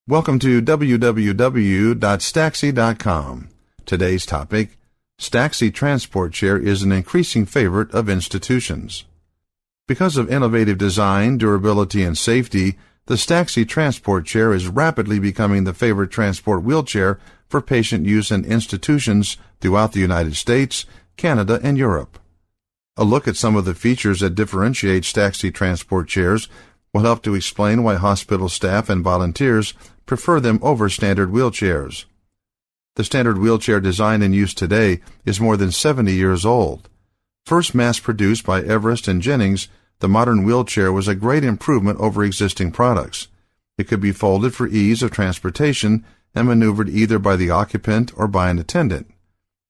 Welcome to www.staxi.com. Today's topic, Staxi Transport Chair is an increasing favorite of institutions. Because of innovative design, durability, and safety, the Staxi Transport Chair is rapidly becoming the favorite transport wheelchair for patient use in institutions throughout the United States, Canada, and Europe. A look at some of the features that differentiate Staxi Transport Chairs will help to explain why hospital staff and volunteers prefer them over standard wheelchairs. The standard wheelchair design in use today is more than 70 years old. First mass-produced by Everest and Jennings, the modern wheelchair was a great improvement over existing products. It could be folded for ease of transportation and maneuvered either by the occupant or by an attendant.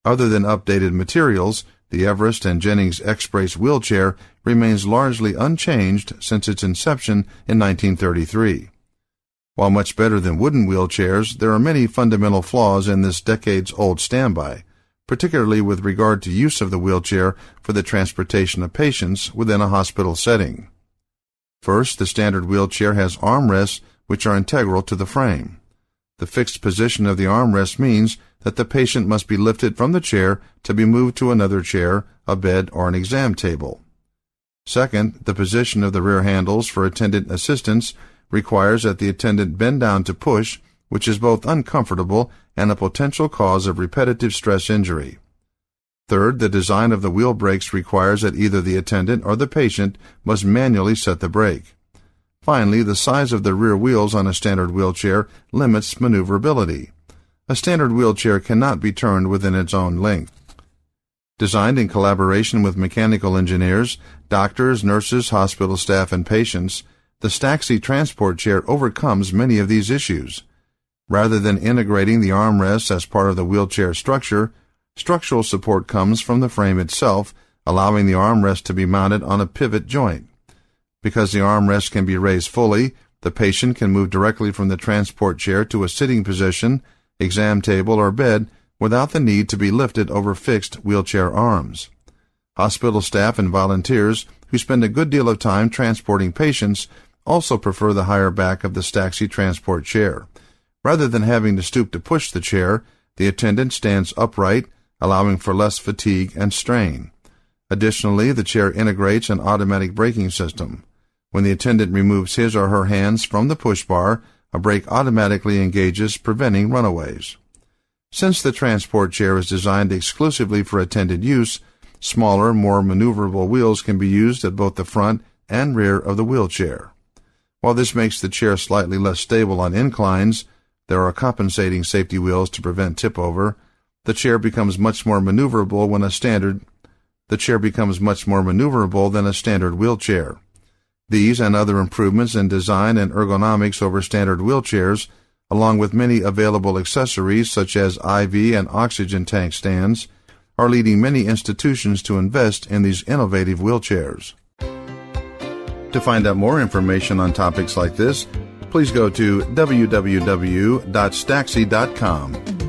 Other than updated materials, the Everest and Jennings X-Brace wheelchair remains largely unchanged since its inception in 1933. While much better than wooden wheelchairs, there are many fundamental flaws in this decades-old standby, particularly with regard to use of the wheelchair for the transportation of patients within a hospital setting. First, the standard wheelchair has armrests which are integral to the frame. The fixed position of the armrest means that the patient must be lifted from the chair to be moved to another chair, a bed, or an exam table. Second, the position of the rear handles for attendant assistance requires that the attendant bend down to push, which is both uncomfortable and a potential cause of repetitive stress injury. Third, the design of the wheel brakes requires that either the attendant or the patient must manually set the brake. Finally, the size of the rear wheels on a standard wheelchair limits maneuverability. A standard wheelchair cannot be turned within its own length. Designed in collaboration with mechanical engineers, doctors, nurses, hospital staff, and patients, the Staxi Transport Chair overcomes many of these issues. Rather than integrating the armrests as part of the wheelchair structure, structural support comes from the frame itself, allowing the armrest to be mounted on a pivot joint. Because the armrest can be raised fully, the patient can move directly from the transport chair to a sitting position, exam table, or bed without the need to be lifted over fixed wheelchair arms. Hospital staff and volunteers who spend a good deal of time transporting patients also prefer the higher back of the Staxi Transport Chair. Rather than having to stoop to push the chair, the attendant stands upright, allowing for less fatigue and strain. Additionally, the chair integrates an automatic braking system. When the attendant removes his or her hands from the push bar, a brake automatically engages, preventing runaways. Since the transport chair is designed exclusively for attendant use, smaller, more maneuverable wheels can be used at both the front and rear of the wheelchair. While this makes the chair slightly less stable on inclines, there are compensating safety wheels to prevent tip-over. The chair becomes much more maneuverable than a standard wheelchair. These and other improvements in design and ergonomics over standard wheelchairs, along with many available accessories such as IV and oxygen tank stands, are leading many institutions to invest in these innovative wheelchairs. To find out more information on topics like this, please go to www.staxi.com.